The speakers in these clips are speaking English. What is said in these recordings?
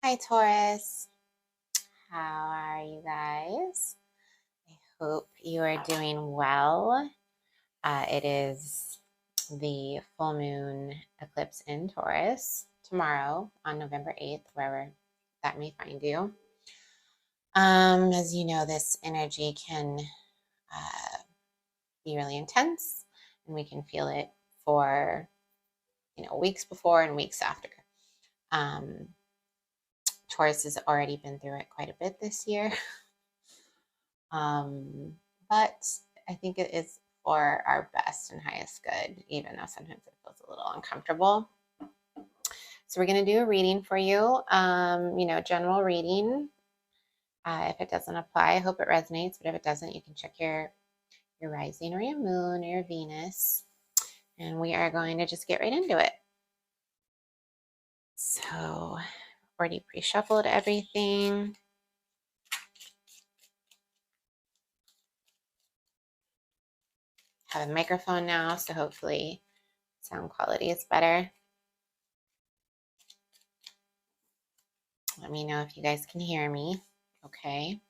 Hi, Taurus. How are you guys? I hope you are doing well. It is the full moon eclipse in Taurus tomorrow on November 8th, wherever that may find you. As you know, this energy can be really intense, and we can feel it for weeks before and weeks after. Taurus has already been through it quite a bit this year. But I think it is for our best and highest good, even though sometimes it feels a little uncomfortable. So we're going to do a reading for you, general reading. If it doesn't apply, I hope it resonates. But if it doesn't, you can check your rising or your moon or your Venus. And we are going to just get right into it. So already pre-shuffled everything. Have a microphone now, so hopefully sound quality is better. Let me know if you guys can hear me. Okay.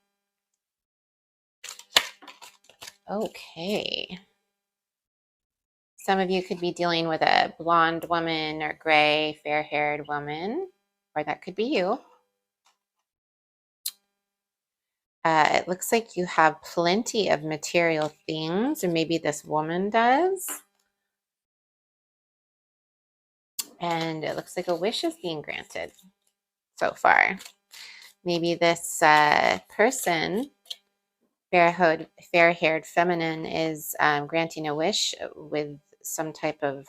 Okay. Some of you could be dealing with a blonde woman or gray, fair-haired woman, or that could be you. It looks like you have plenty of material things, or maybe this woman does. And it looks like a wish is being granted so far. Maybe this person, fair-haired feminine, is granting a wish with some type of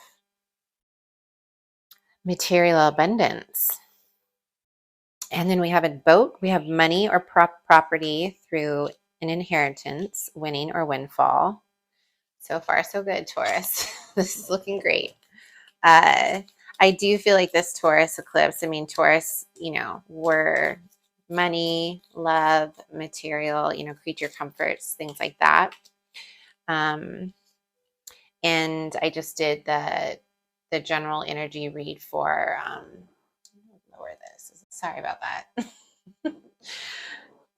material abundance. And then we have a boat. We have money or property through an inheritance, winning or windfall. So far, so good, Taurus. This is looking great. I do feel like this Taurus eclipse, Taurus, we're money, love, material, creature comforts, things like that. And I just did the general energy read for lower this. Sorry about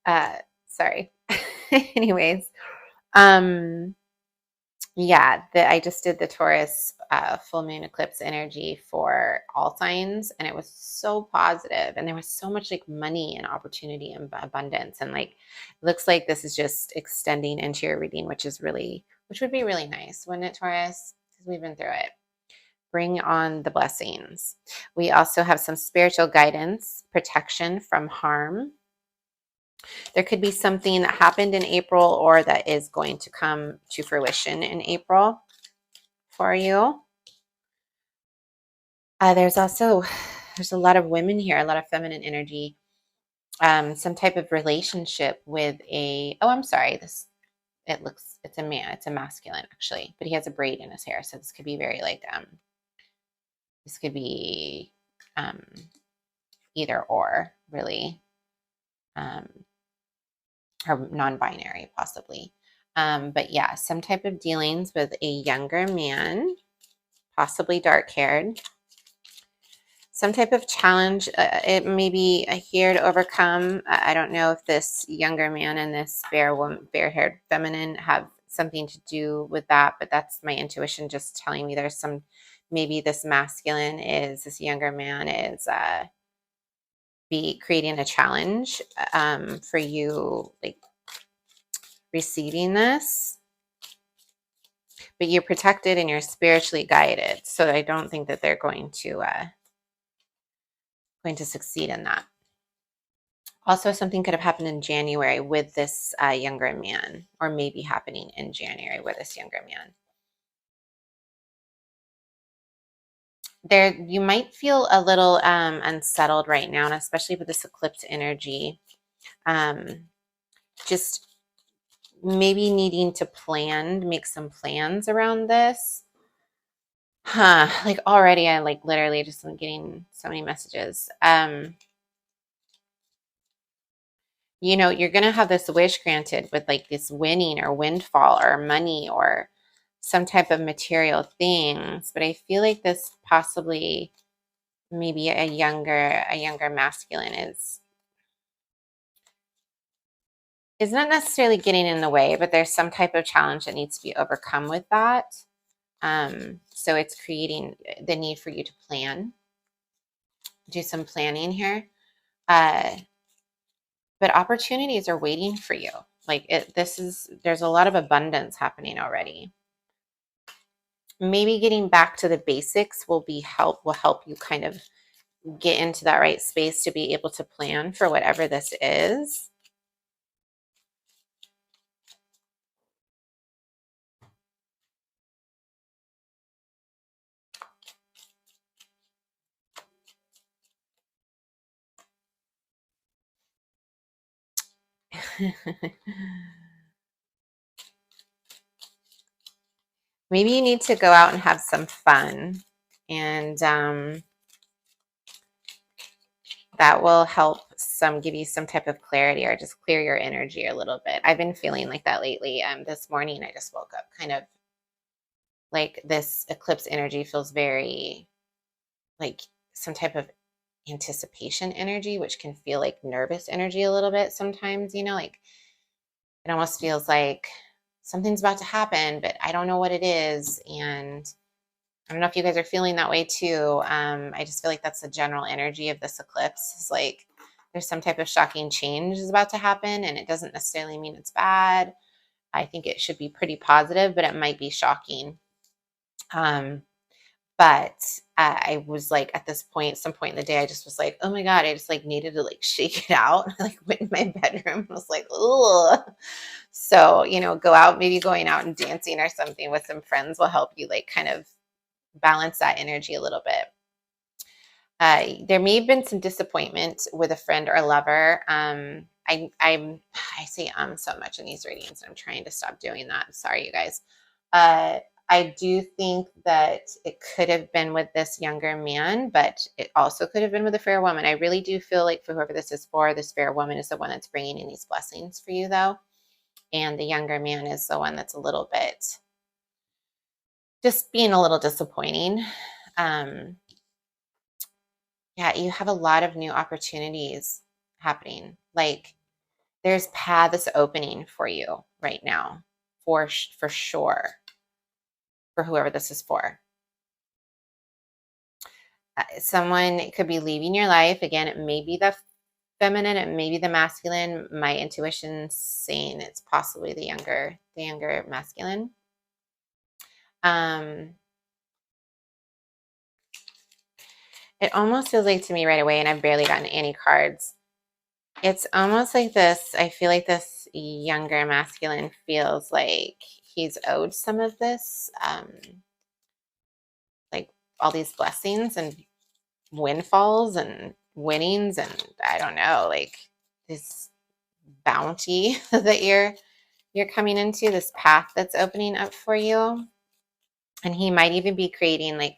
that. Sorry. Anyways, I just did the Taurus full moon eclipse energy for all signs, and it was so positive, and there was so much like money and opportunity and abundance, and like looks like this is just extending into your reading, which would be really nice, wouldn't it, Taurus? Because we've been through it. Bring on the blessings. We also have some spiritual guidance, protection from harm. There could be something that happened in April or that is going to come to fruition in April for you. There's a lot of women here, a lot of feminine energy, some type of relationship with it's a man, it's a masculine actually, but he has a braid in his hair. So this could be very this could be either or really, or non-binary possibly. But yeah, some type of dealings with a younger man, possibly dark-haired. Some type of challenge, it may be here to overcome. I don't know if this younger man and this fair-haired feminine have something to do with that, but that's my intuition just telling me there's maybe this younger man is be creating a challenge for you, like receiving this, but you're protected and you're spiritually guided. So I don't think that they're going to succeed in that. Also, something could have happened in January with this younger man, or maybe happening in January with this younger man. You might feel a little unsettled right now, and especially with this eclipse energy. Just maybe needing to make some plans around this. Like already I literally just am getting so many messages. You're going to have this wish granted with like this winning or windfall or money or some type of material things, but I feel like this possibly maybe a younger masculine is not necessarily getting in the way, but there's some type of challenge that needs to be overcome with that. So it's creating the need for you to plan, do some planning here. But opportunities are waiting for you. Like there's a lot of abundance happening already. Maybe getting back to the basics will help you kind of get into that right space to be able to plan for whatever this is. Maybe you need to go out and have some fun, and that will help give you some type of clarity or just clear your energy a little bit. I've been feeling like that lately. This morning I just woke up kind of like this eclipse energy feels very like some type of anticipation energy, which can feel like nervous energy a little bit sometimes, like it almost feels like something's about to happen, but I don't know what it is. And I don't know if you guys are feeling that way too. I just feel like that's the general energy of this eclipse. It's like there's some type of shocking change is about to happen, and it doesn't necessarily mean it's bad. I think it should be pretty positive, but it might be shocking. But I was like, at some point in the day, I just was like, oh my God, I just like needed to like shake it out. I like went in my bedroom and was like, ugh. So, maybe going out and dancing or something with some friends will help you like kind of balance that energy a little bit. There may have been some disappointment with a friend or lover. I say so much in these readings, and I'm trying to stop doing that. Sorry, you guys. I do think that it could have been with this younger man, but it also could have been with a fair woman. I really do feel like for whoever this is for, this fair woman is the one that's bringing in these blessings for you, though. And the younger man is the one that's a little bit just being a little disappointing. Yeah, you have a lot of new opportunities happening. Like there's paths opening for you right now, for sure, for whoever this is for. Someone could be leaving your life. Again, it may be the feminine, it may be the masculine. My intuition's saying it's possibly the younger masculine. It almost feels like to me right away, and I've barely gotten any cards. It's almost like this. I feel like this younger masculine feels like he's owed some of this, like all these blessings and windfalls and winnings, and I don't know, like this bounty that you're coming into, this path that's opening up for you. And he might even be creating like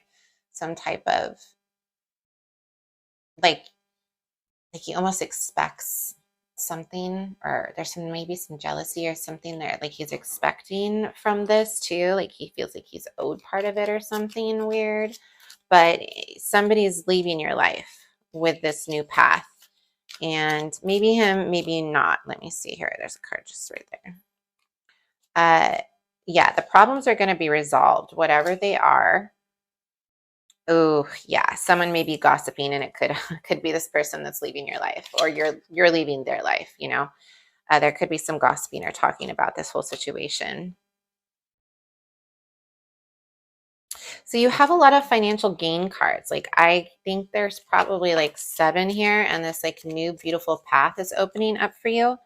some type of like he almost expects something, or there's maybe some jealousy or something there, like he's expecting from this too, like he feels like he's owed part of it or something weird. But somebody's leaving your life with this new path, and maybe him, maybe not. Let me see here, there's a card just right there. Yeah, the problems are going to be resolved, whatever they are. Oh, yeah, someone may be gossiping, and it could be this person that's leaving your life, or you're leaving their life, there could be some gossiping or talking about this whole situation. So you have a lot of financial gain cards. Like I think there's probably like 7 here, and this like new beautiful path is opening up for you.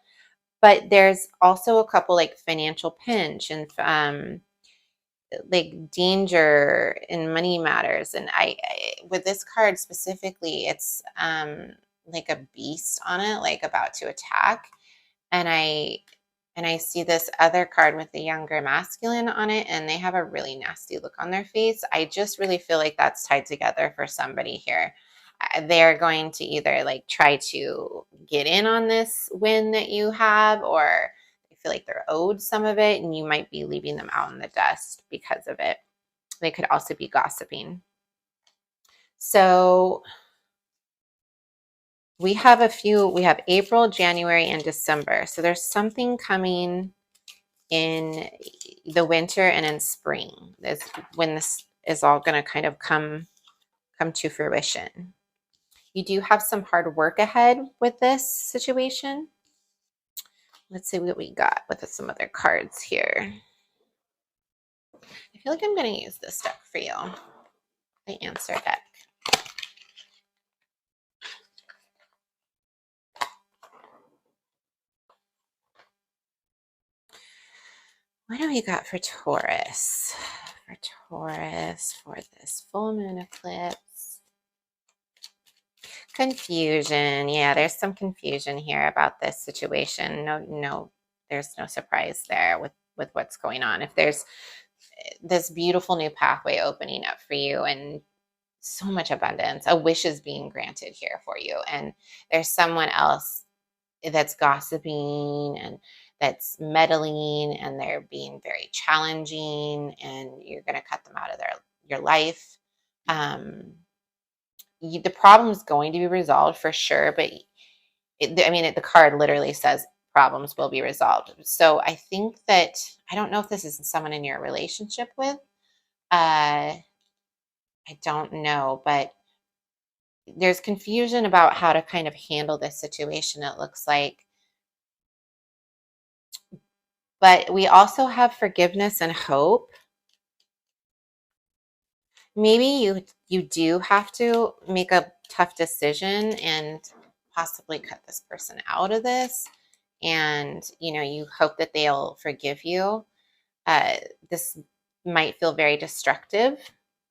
But there's also a couple like financial pinch and like danger in money matters. And I with this card specifically, it's like a beast on it, like about to attack. And I see this other card with the younger masculine on it, and they have a really nasty look on their face. I just really feel like that's tied together for somebody here. They're going to either like try to get in on this win that you have, or they feel like they're owed some of it, and you might be leaving them out in the dust because of it. They could also be gossiping. So We have a few, we have April, January, and December. So there's something coming in the winter and in spring. That's when this is all going to kind of come to fruition. You do have some hard work ahead with this situation. Let's see what we got with some other cards here. I feel like I'm going to use this deck for you, the answer deck. What do we got for Taurus? For Taurus, for this full moon eclipse. Confusion. Yeah, there's some confusion here about this situation. No, there's no surprise there with what's going on. If there's this beautiful new pathway opening up for you and so much abundance, a wish is being granted here for you, and there's someone else that's gossiping and that's meddling, and they're being very challenging, and you're going to cut them out of your life. The problem is going to be resolved for sure, but the card literally says problems will be resolved. So I think that, I don't know if this is someone in your relationship with. I don't know, but there's confusion about how to kind of handle this situation, it looks like. But we also have forgiveness and hope. Maybe you do have to make a tough decision and possibly cut this person out of this, and you hope that they'll forgive you. This might feel very destructive.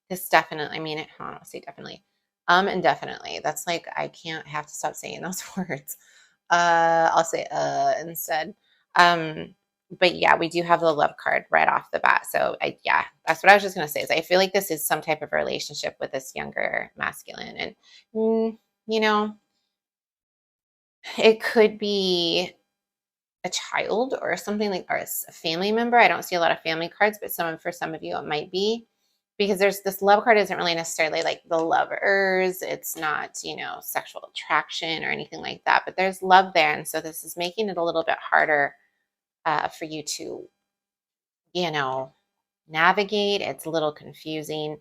This definitely, I don't say definitely, and definitely. That's like, I can't have to stop saying those words. I'll say instead. But yeah, we do have the love card right off the bat. So yeah, that's what I was just gonna say. Is I feel like this is some type of relationship with this younger masculine, and you know, it could be a child or something, like, or a family member. I don't see a lot of family cards, but for some of you it might be, because there's this love card isn't really necessarily like the lovers. It's not, sexual attraction or anything like that, but there's love there. And so this is making it a little bit harder for you to, navigate. It's a little confusing.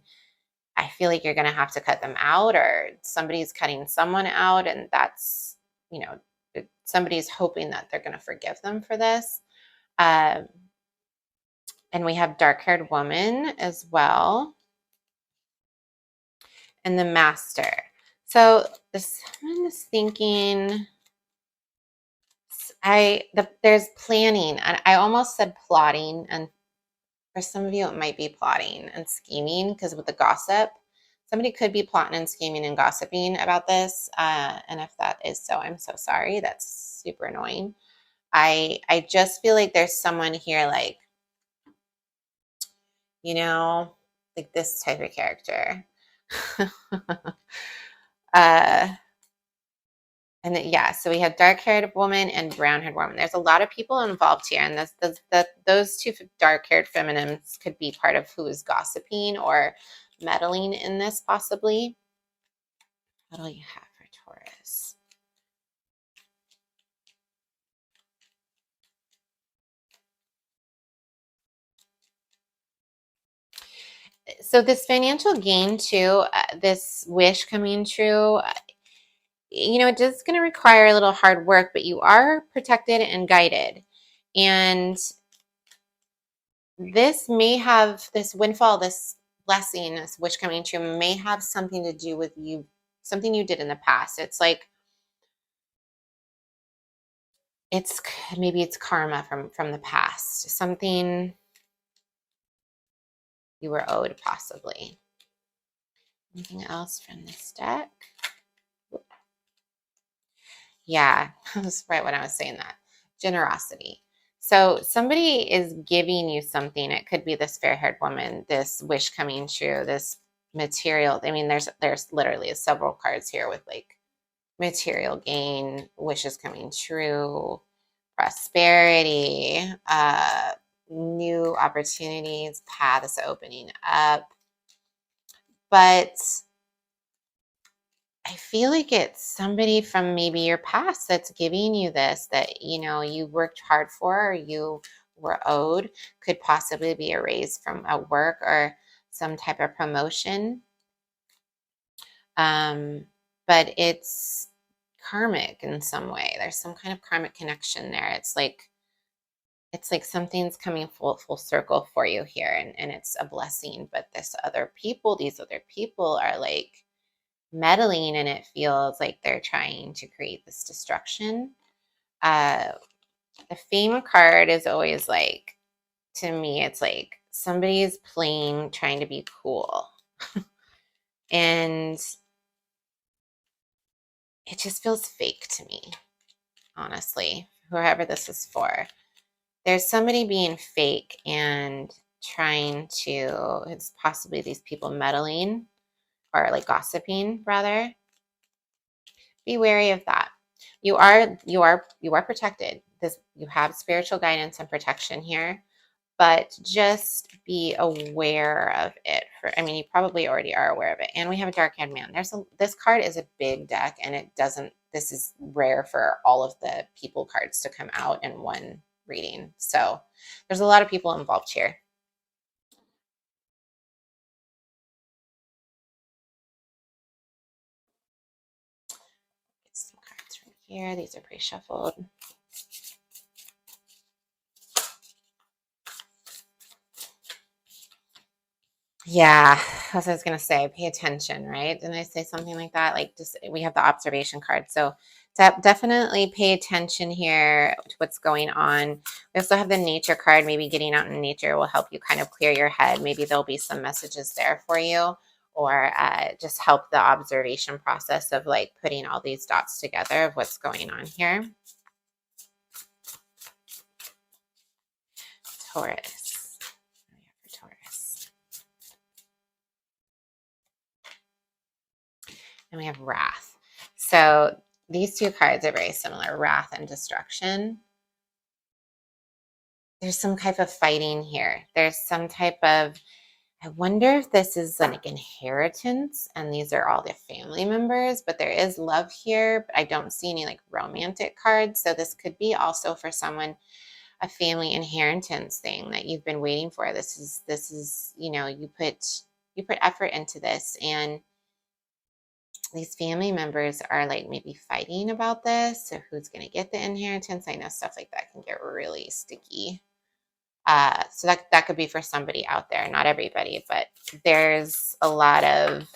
I feel like you're going to have to cut them out, or somebody's cutting someone out, and that's, somebody's hoping that they're going to forgive them for this. Um, and we have dark-haired woman as well, and the master. So this one is thinking, there's planning, and I almost said plotting, and for some of you it might be plotting and scheming, because with the gossip, somebody could be plotting and scheming and gossiping about this. And if that is so, I'm so sorry. That's super annoying. I just feel like there's someone here, like, like this type of character. uh, yeah, so we have dark-haired woman and brown-haired woman. There's a lot of people involved here, and those two dark-haired feminines could be part of who is gossiping or meddling in this, possibly. What do you have for Taurus? So this financial gain too, this wish coming true, it is going to require a little hard work, but you are protected and guided. And this may have, this windfall, this blessing, this wish coming true, may have something to do with you, something you did in the past. It's like, maybe it's karma from the past, something you were owed, possibly. Anything else from this deck? Yeah, that's right when I was saying that. Generosity. So somebody is giving you something. It could be this fair-haired woman, this wish coming true, this material. There's literally several cards here with like material gain, wishes coming true, prosperity, new opportunities, paths opening up. But I feel like it's somebody from maybe your past that's giving you this that, you worked hard for, or you were owed. Could possibly be a raise from at work or some type of promotion. Um, but it's karmic in some way. There's some kind of karmic connection there. It's like something's coming full circle for you here, and it's a blessing. But these other people are like meddling, and it feels like they're trying to create this destruction. Uh, the Fame card is always like, to me, it's like somebody's playing, trying to be cool. And it just feels fake to me, honestly, whoever this is for. There's somebody being fake and trying to, it's possibly these people meddling or like gossiping rather. Be wary of that. You are protected. You have spiritual guidance and protection here, but just be aware of it. You probably already are aware of it. And we have a dark-haired man. This card is a big deck, and this is rare for all of the people cards to come out in one reading. So there's a lot of people involved here. Get some cards from here. These are pre-shuffled. Yeah, as I was gonna say, pay attention, right? Didn't I say something like that? Like, just we have the observation card, so definitely pay attention here to what's going on. We also have the nature card. Maybe getting out in nature will help you kind of clear your head. Maybe there'll be some messages there for you, or just help the observation process of like putting all these dots together of what's going on here. Taurus. Taurus. And we have Wrath. So these two cards are very similar, Wrath and Destruction. There's some type of fighting here. There's some type of, I wonder if this is like inheritance and these are all the family members, but there is love here, but I don't see any like romantic cards. So this could be also for someone, a family inheritance thing that you've been waiting for. This is, you put effort into this, and these family members are like maybe fighting about this. So who's going to get the inheritance? I know stuff like that can get really sticky. So that could be for somebody out there, not everybody, but there's a lot of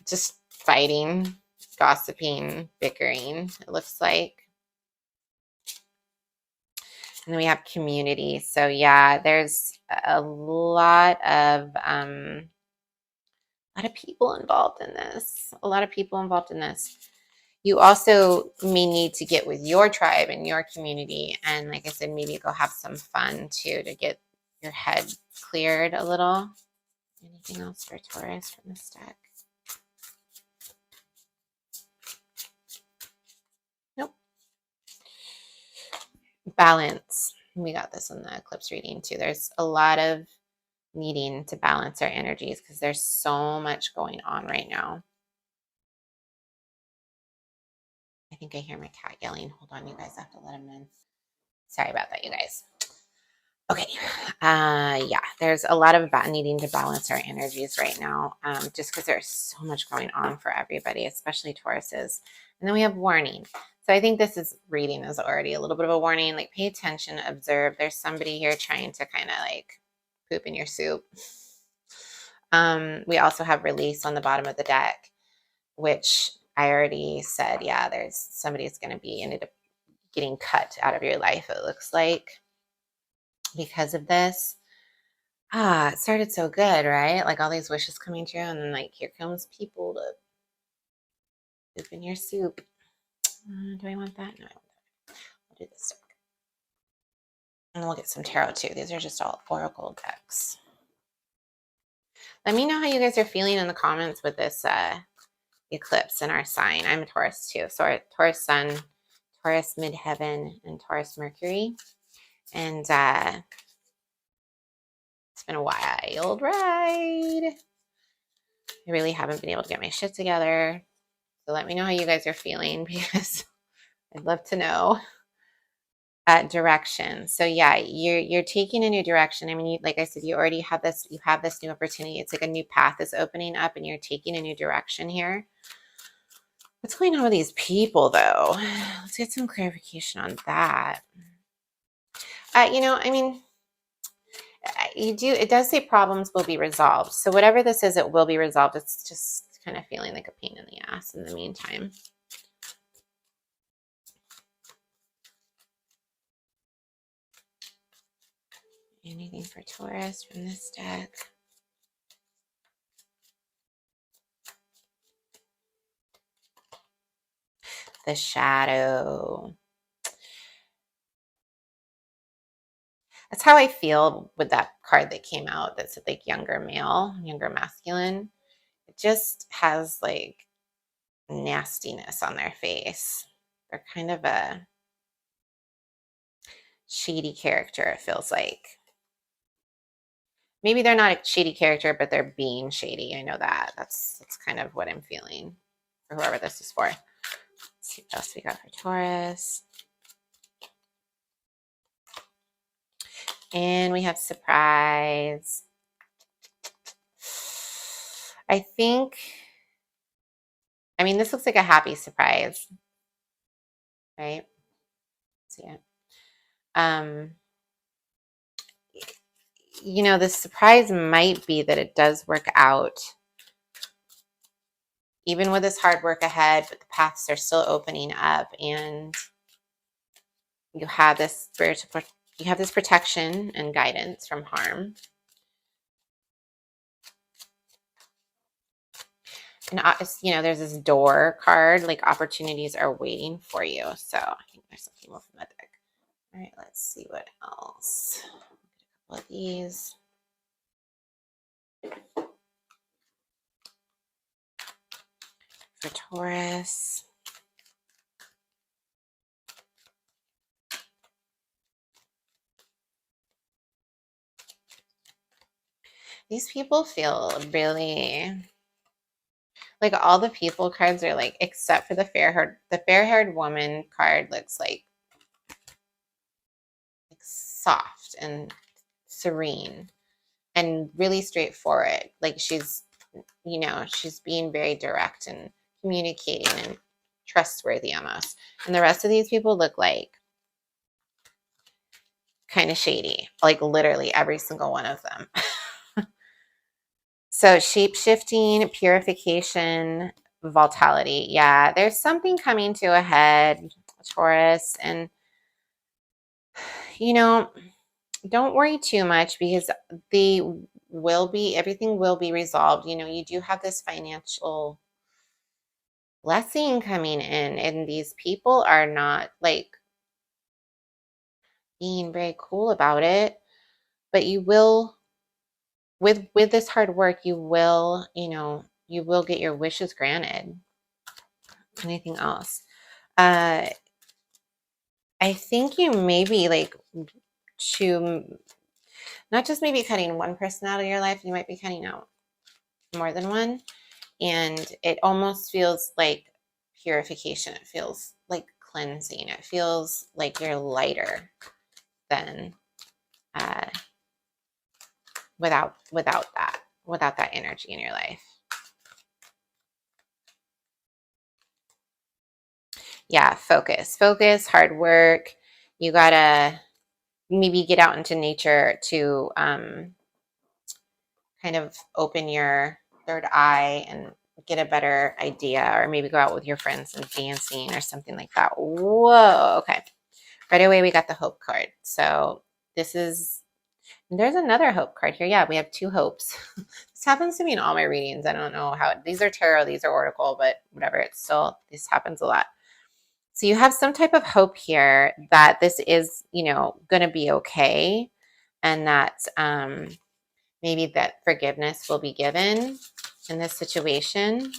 just fighting, gossiping, bickering, it looks like. And then we have community. So yeah, there's a lot of people involved in this. A lot of people involved in this. You also may need to get with your tribe and your community. And like I said, maybe go have some fun too to get your head cleared a little. Anything else for Taurus from this deck? Nope. Balance. We got this in the eclipse reading too. There's a lot of needing to balance our energies because there's so much going on right now. I think I hear my cat yelling. Hold on, you guys. I have to let him in. Sorry about that, you guys. Okay. Yeah, there's a lot of needing to balance our energies right now, just because there's so much going on for everybody, especially Tauruses. And then we have warning. So I think this reading is already a little bit of a warning. Like, pay attention, observe. There's somebody here trying to kind of like poop in your soup. We also have release on the bottom of the deck, which I already said, yeah, there's somebody's going to be ended up getting cut out of your life, it looks like, because of this. It started so good, right? Like all these wishes coming true, and then like here comes people to poop in your soup. Do I want that? No, I want that. I'll do this deck. And we'll get some tarot too. These are just all oracle decks. Let me know how you guys are feeling in the comments with this eclipse in our sign. I'm a Taurus too. So our Taurus Sun, Taurus Midheaven, and Taurus Mercury. And it's been a wild ride. I really haven't been able to get my shit together. So let me know how you guys are feeling because I'd love to know. Direction. So yeah, you're taking a new direction. I mean, like I said, you already have this. You have this new opportunity. It's like a new path is opening up, and you're taking a new direction here. What's going on with these people, though? Let's get some clarification on that. I mean, you do. It does say problems will be resolved. So whatever this is, it will be resolved. It's just kind of feeling like a pain in the ass in the meantime. Anything for Taurus from this deck? The Shadow. That's how I feel with that card that came out that said like younger male, younger masculine. It just has like nastiness on their face. They're kind of a shady character, it feels like. Maybe they're not a shady character, but they're being shady. I know that. That's kind of what I'm feeling for whoever this is for. Let's see what else we got for Taurus. And we have surprise. I mean, this looks like a happy surprise, right? Let's see it. The surprise might be that it does work out, even with this hard work ahead, but the paths are still opening up, and you have this protection and guidance from harm. And there's this door card, like opportunities are waiting for you. So I think there's something more from that deck. All right, let's see what else. A couple of these. For Taurus. These people feel really like all the people cards are like, except for the fair-haired woman card looks like soft and serene and really straightforward. Like she's being very direct and communicating and trustworthy almost. And the rest of these people look like kind of shady, like literally every single one of them. So shape-shifting, purification, vitality. Yeah, there's something coming to a head, Taurus. And, don't worry too much because everything will be resolved. You do have this financial blessing coming in, and these people are not like being very cool about it, but you will, with this hard work, you will get your wishes granted. Anything else? I think you maybe like to not just maybe cutting one person out of your life, you might be cutting out more than one. And it almost feels like purification. It feels like cleansing. It feels like you're lighter than without that energy in your life. Yeah, focus, hard work. You gotta maybe get out into nature to kind of open your third eye and get a better idea, or maybe go out with your friends and dancing or something like that. Whoa, okay. Right away, we got the hope card. So there's another hope card here. Yeah, we have two hopes. This happens to me in all my readings. I don't know how these are tarot, these are oracle, but whatever. This happens a lot. So you have some type of hope here that this is, going to be okay, and that maybe that forgiveness will be given in this situation.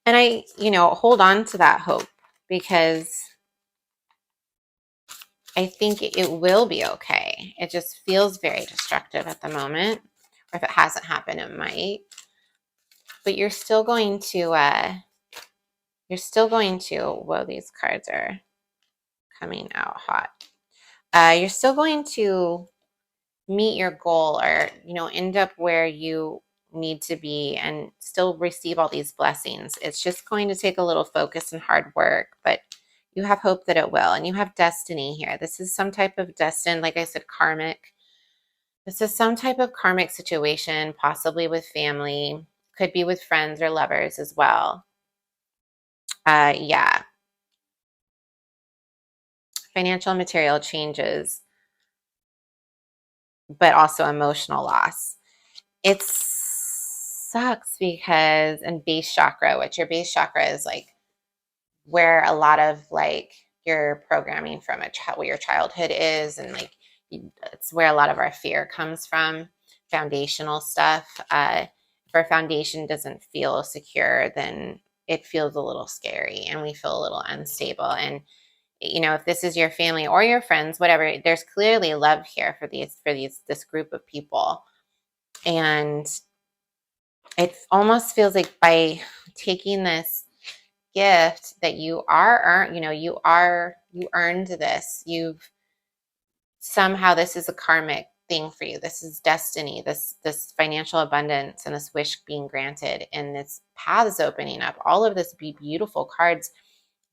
And I, hold on to that hope because I think it will be okay. It just feels very destructive at the moment. Or if it hasn't happened, it might. But you're still going to, whoa, these cards are coming out hot. You're still going to meet your goal, or, end up where you need to be and still receive all these blessings. It's just going to take a little focus and hard work, but you have hope that it will. And you have destiny here. This is some type of destined, like I said, karmic. This is some type of karmic situation, possibly with family, could be with friends or lovers as well. Yeah. Financial and material changes, but also emotional loss. It sucks because, and base chakra, which your base chakra is like where a lot of like your programming from what your childhood is, and like it's where a lot of our fear comes from, foundational stuff. If our foundation doesn't feel secure, then it feels a little scary and we feel a little unstable. And if this is your family or your friends, whatever, there's clearly love here for this group of people. And it almost feels like by taking this gift that you earned this. You've somehow, this is a karmic thing for you. This is destiny, this financial abundance and this wish being granted and this paths opening up. All of this beautiful cards.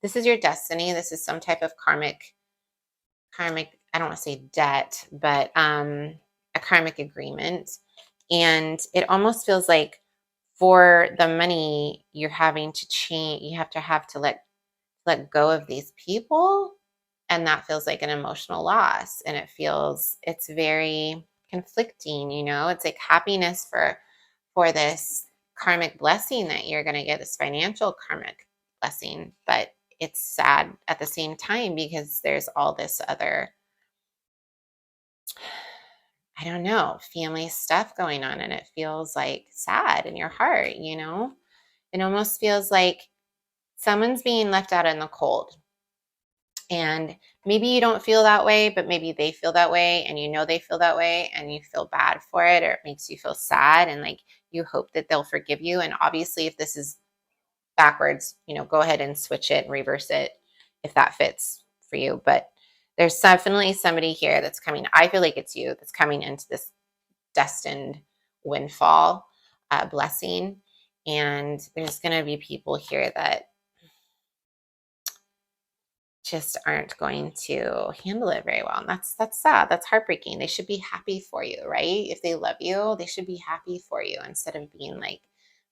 This is your destiny. This is some type of karmic, I don't want to say debt, but a karmic agreement. And it almost feels like for the money, you're having to change, you have to let go of these people, and that feels like an emotional loss, and it's very conflicting. It's like happiness for this karmic blessing that you're going to get, this financial karmic blessing, but it's sad at the same time because there's all this other, I don't know, family stuff going on, and it feels like sad in your heart. It almost feels like someone's being left out in the cold. And maybe you don't feel that way, but maybe they feel that way, and they feel that way, and you feel bad for it, or it makes you feel sad, and like you hope that they'll forgive you. And obviously, if this is backwards, go ahead and switch it and reverse it if that fits for you. But there's definitely somebody here that's coming. I feel like it's you that's coming into this destined windfall blessing. And there's going to be people here that just aren't going to handle it very well. And that's sad. That's heartbreaking. They should be happy for you, right? If they love you, they should be happy for you instead of being like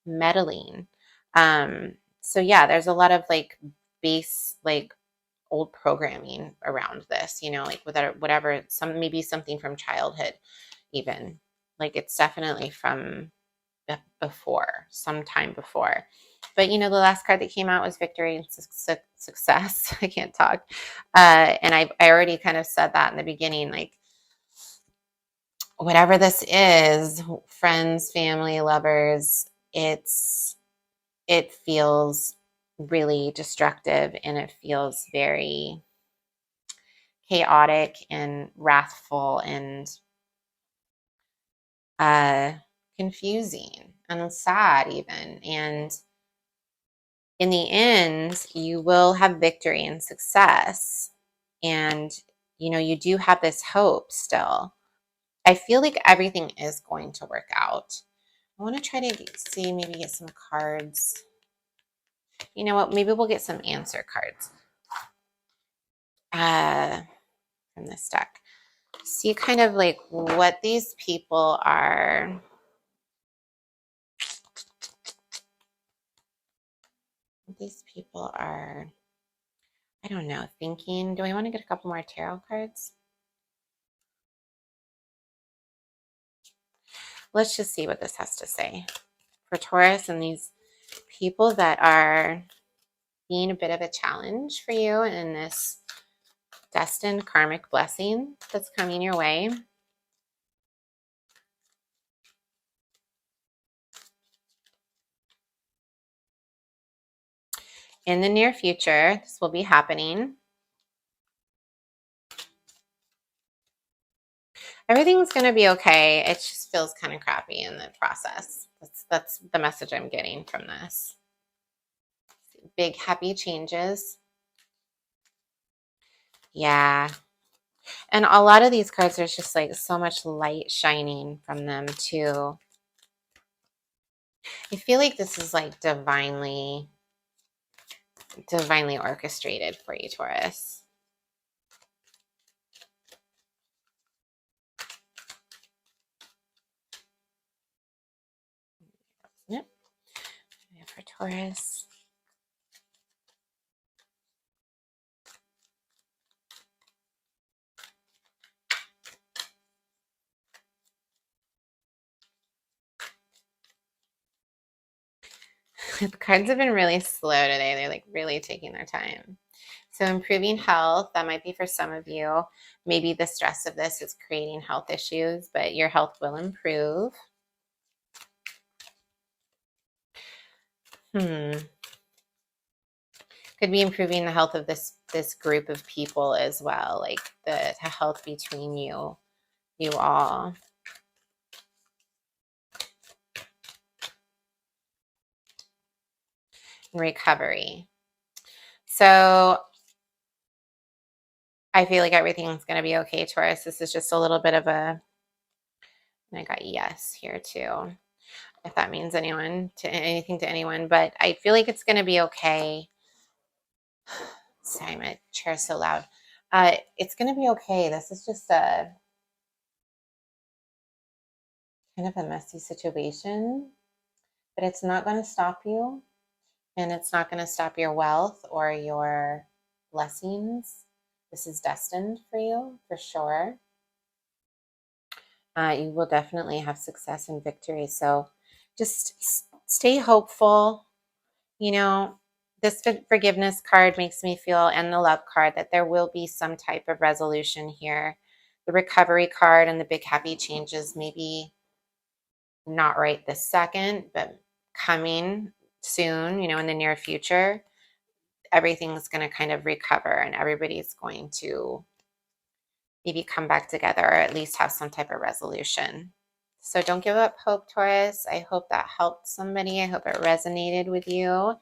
meddling. So yeah, there's a lot of like base, like old programming around this, like whatever, maybe something from childhood, even. Like it's definitely from before, sometime before. But the last card that came out was victory and success. I can't talk. And I already kind of said that in the beginning, like whatever this is, friends, family, lovers, it feels really destructive, and it feels very chaotic and wrathful and confusing and sad even. And in the end, you will have victory and success. And, you do have this hope still. I feel like everything is going to work out. I want to try to see, maybe get some cards. You know what? Maybe we'll get some answer cards from this deck. See kind of like what these people are. I don't know, thinking. Do I want to get a couple more tarot cards? Let's just see what this has to say for Taurus and these people that are being a bit of a challenge for you in this destined karmic blessing that's coming your way. In the near future, this will be happening. Everything's going to be okay. It just feels kind of crappy in the process. That's the message I'm getting from this. Big happy changes. Yeah. And a lot of these cards, there's just like so much light shining from them too. I feel like this is like divinely orchestrated for you, Taurus. Yep. For Taurus. The cards have been really slow today. They're like really taking their time. So improving health, that might be for some of you. Maybe the stress of this is creating health issues, but your health will improve. Could be improving the health of this group of people as well, like the health between you all. Recovery. So I feel like everything's going to be okay, Taurus. This is just a little bit of a, and I got yes here too, if that means anything to anyone, but I feel like it's going to be okay. Sorry, my chair's so loud. It's going to be okay. This is just a kind of a messy situation, but it's not going to stop you, and it's not going to stop your wealth or your blessings. This is destined for you, for sure. You will definitely have success and victory. So just stay hopeful. You know, this forgiveness card makes me feel, and the love card, that there will be some type of resolution here. The recovery card and the big happy changes, maybe not right this second, but coming soon, in the near future. Everything's going to kind of recover and everybody's going to maybe come back together or at least have some type of resolution. So don't give up hope, Taurus. I hope that helped somebody. I hope it resonated with you.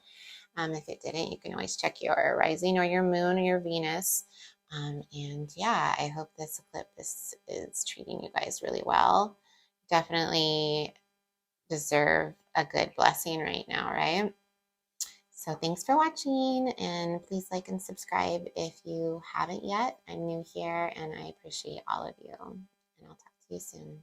If it didn't, you can always check your rising or your moon or your Venus. And yeah, I hope this eclipse is treating you guys really well. Definitely deserve a good blessing right now, right? So thanks for watching, and please like and subscribe if you haven't yet. I'm new here and I appreciate all of you, and I'll talk to you soon.